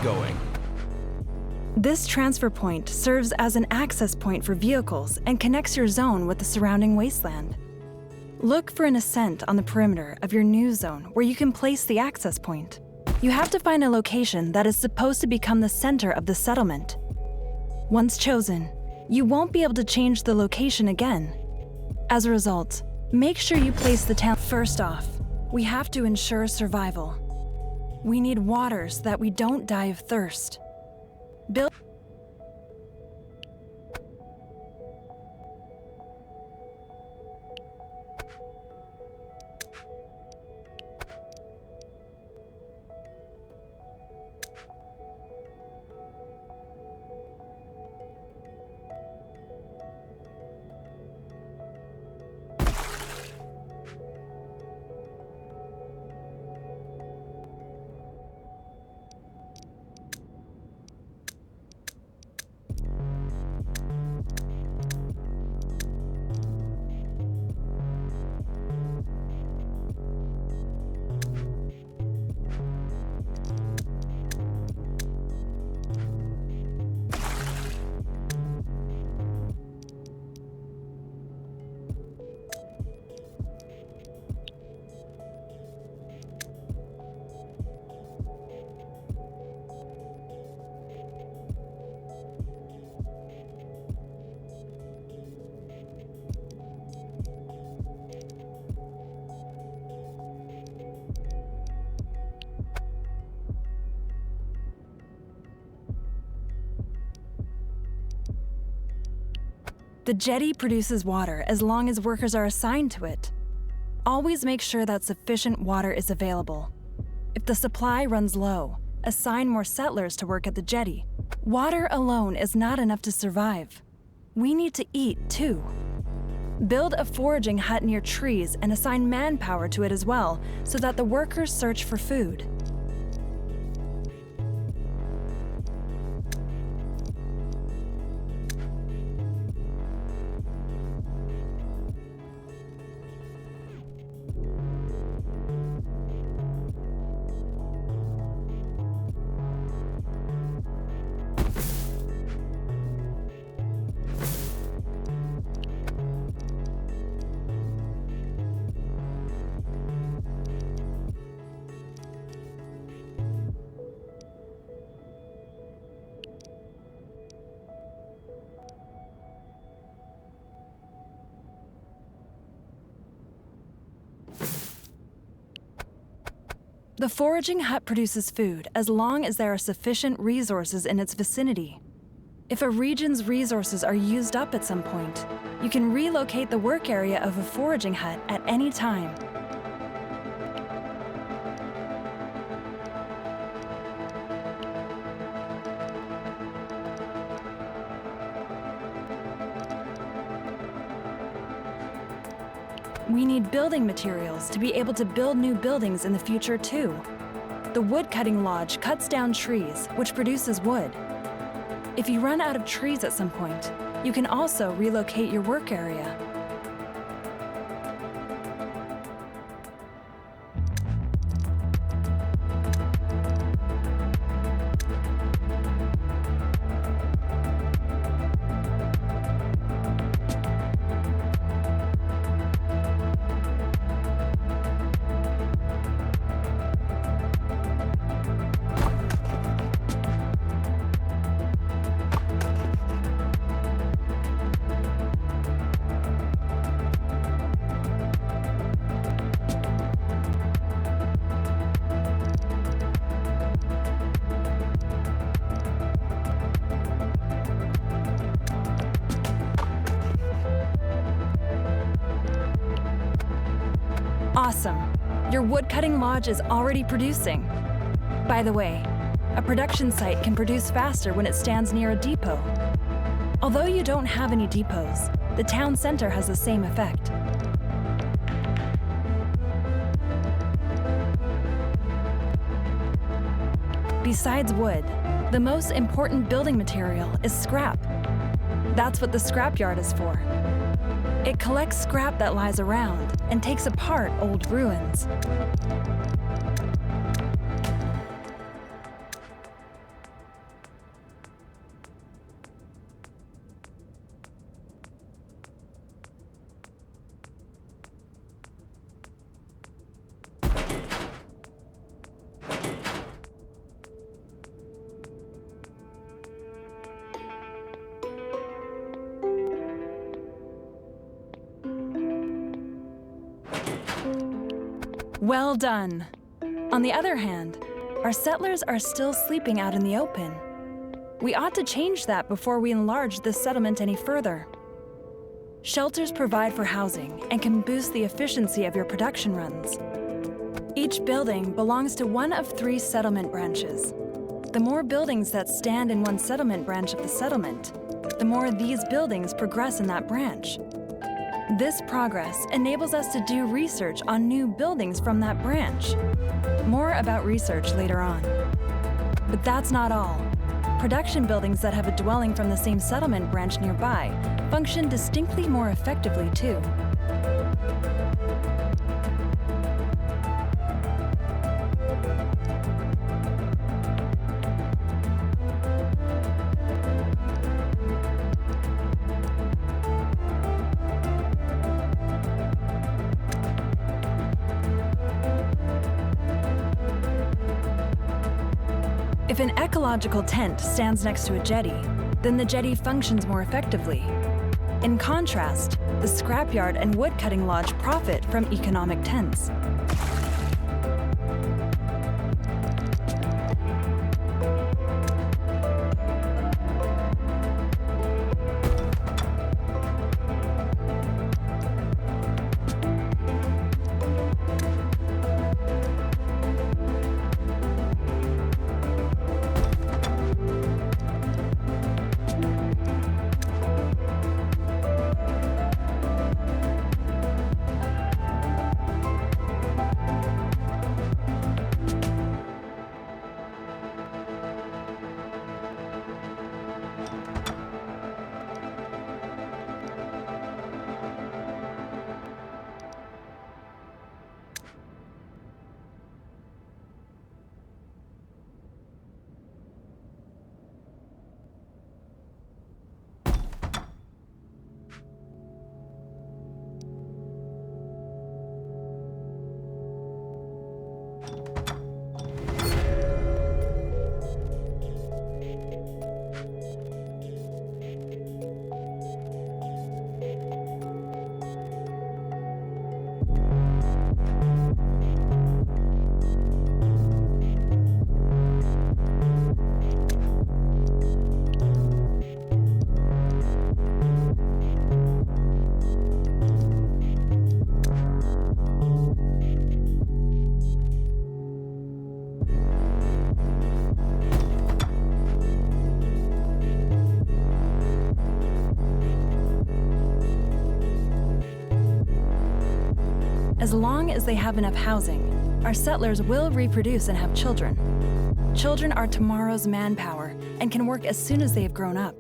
going? This transfer point serves as an access point for vehicles and connects your zone with the surrounding wasteland. Look for an ascent on the perimeter of your new zone where you can place the access point. You have to find a location that is supposed to become the center of the settlement. Once chosen, you won't be able to change the location again. As a result, make sure you place the town. First off, we have to ensure survival. We need water so that we don't die of thirst. Build The jetty produces water as long as workers are assigned to it. Always make sure that sufficient water is available. If the supply runs low, assign more settlers to work at the jetty. Water alone is not enough to survive. We need to eat, too. Build a foraging hut near trees and assign manpower to it as well, so that the workers search for food. The foraging hut produces food as long as there are sufficient resources in its vicinity. If a region's resources are used up at some point, you can relocate the work area of a foraging hut at any time. We need building materials to be able to build new buildings in the future, too. The wood-cutting lodge cuts down trees, which produces wood. If you run out of trees at some point, you can also relocate your work area. Awesome. Your wood-cutting lodge is already producing. By the way, a production site can produce faster when it stands near a depot. Although you don't have any depots, the town center has the same effect. Besides wood, the most important building material is scrap. That's what the scrapyard is for. It collects scrap that lies around and takes apart old ruins. Well done. On the other hand, our settlers are still sleeping out in the open. We ought to change that before we enlarge this settlement any further. Shelters provide for housing and can boost the efficiency of your production runs. Each building belongs to one of 3 settlement branches. The more buildings that stand in one settlement branch of the settlement, the more these buildings progress in that branch. This progress enables us to do research on new buildings from that branch. More about research later on. But that's not all. Production buildings that have a dwelling from the same settlement branch nearby function distinctly more effectively too. If an ecological tent stands next to a jetty, then the jetty functions more effectively. In contrast, the scrapyard and woodcutting lodge profit from economic tents. As long as they have enough housing, our settlers will reproduce and have children. Children are tomorrow's manpower and can work as soon as they have grown up.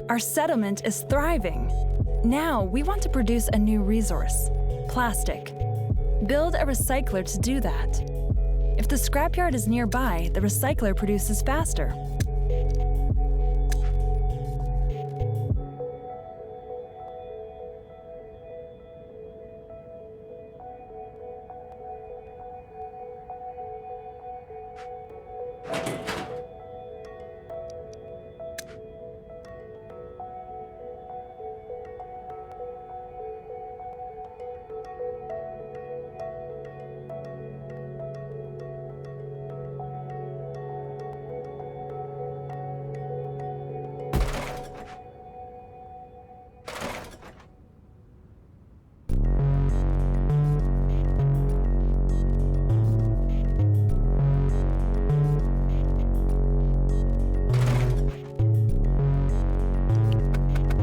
Our settlement is thriving. Now we want to produce a new resource, plastic. Build a recycler to do that. If the scrapyard is nearby, the recycler produces faster.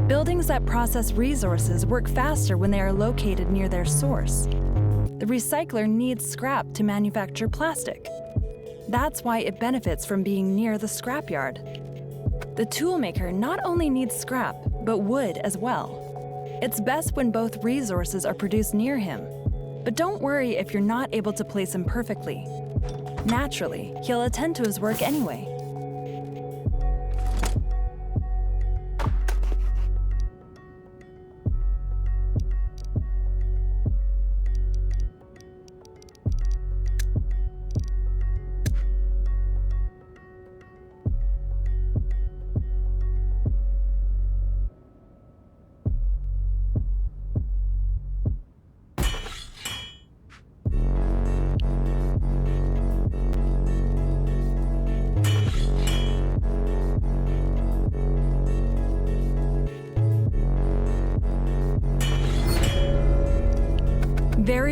Buildings that process resources work faster when they are located near their source. The recycler needs scrap to manufacture plastic. That's why it benefits from being near the scrapyard. The toolmaker not only needs scrap, but wood as well. It's best when both resources are produced near him. But don't worry if you're not able to place him perfectly. Naturally, he'll attend to his work anyway.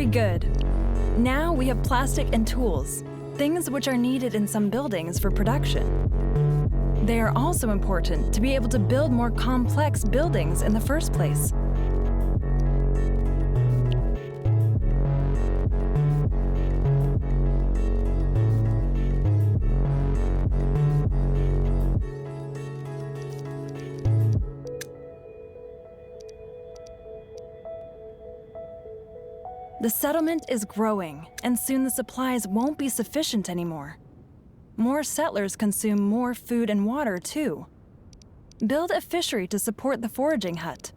Very good. Now we have plastic and tools, things which are needed in some buildings for production. They are also important to be able to build more complex buildings in the first place. The settlement is growing, and soon the supplies won't be sufficient anymore. More settlers consume more food and water, too. Build a fishery to support the foraging hut.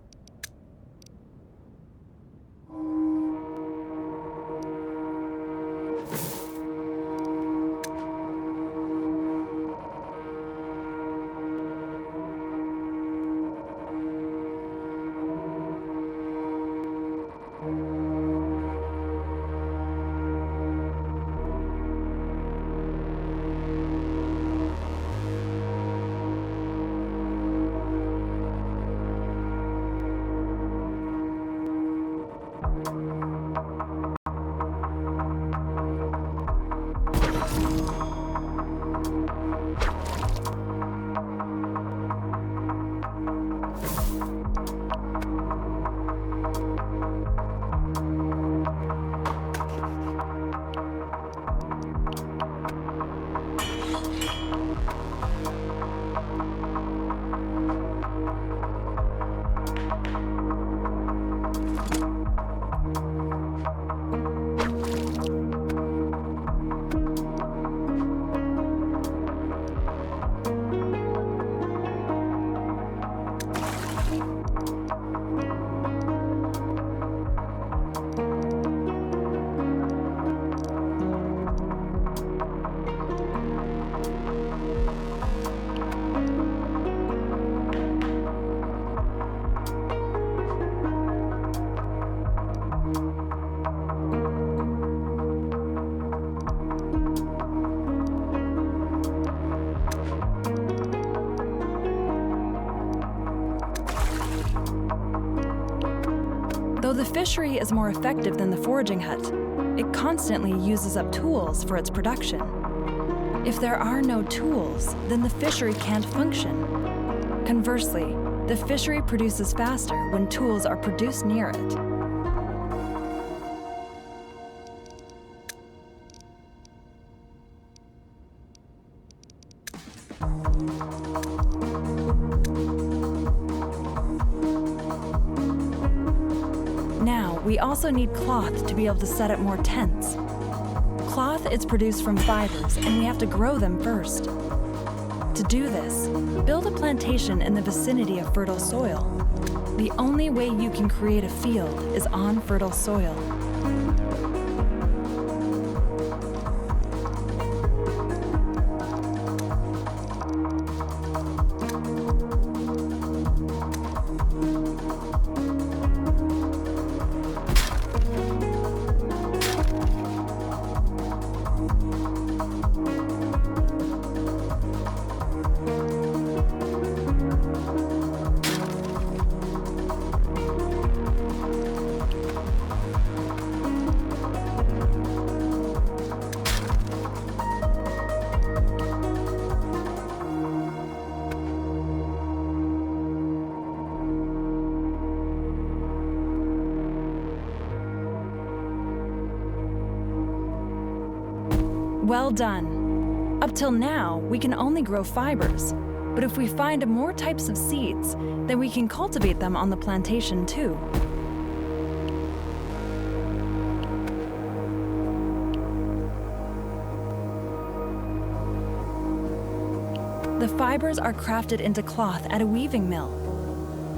Though the fishery is more effective than the foraging hut, it constantly uses up tools for its production. If there are no tools, then the fishery can't function. Conversely, the fishery produces faster when tools are produced near it. Now, we also need cloth to be able to set up more tents. Cloth is produced from fibers, and we have to grow them first. To do this, build a plantation in the vicinity of fertile soil. The only way you can create a field is on fertile soil. Well done. Up till now, we can only grow fibers, but if we find more types of seeds, then we can cultivate them on the plantation too. The fibers are crafted into cloth at a weaving mill.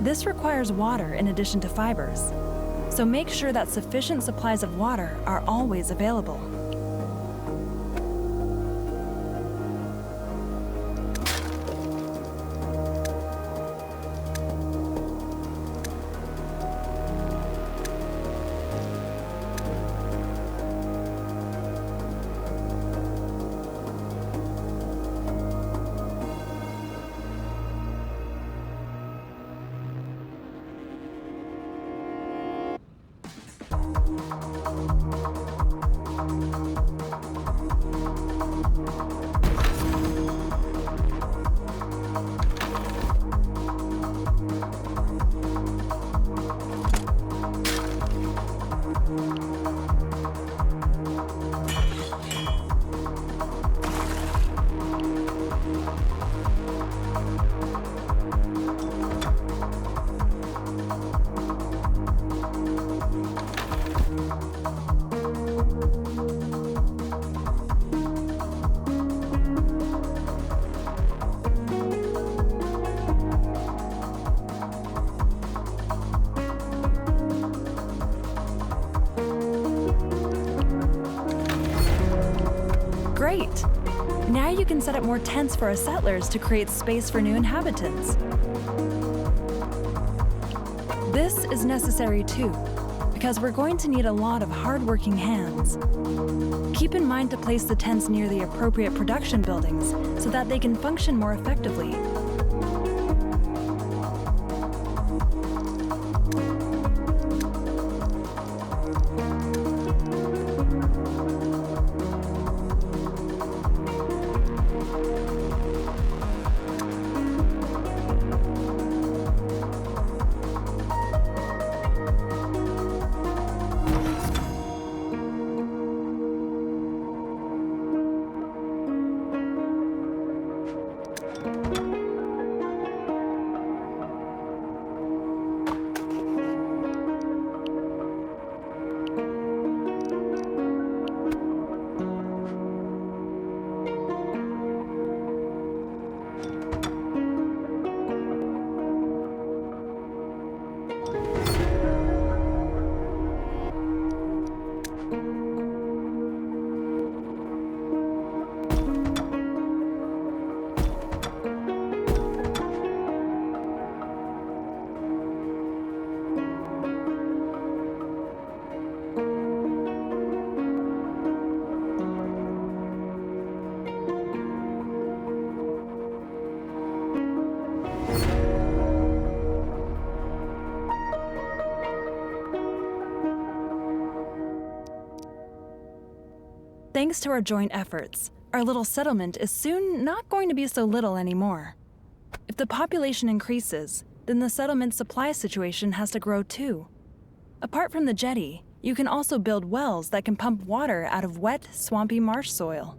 This requires water in addition to fibers, so make sure that sufficient supplies of water are always available. Great! Now you can set up more tents for our settlers to create space for new inhabitants. This is necessary too, because we're going to need a lot of hard-working hands. Keep in mind to place the tents near the appropriate production buildings so that they can function more effectively. Thanks to our joint efforts, our little settlement is soon not going to be so little anymore. If the population increases, then the settlement's supply situation has to grow too. Apart from the jetty, you can also build wells that can pump water out of wet, swampy marsh soil.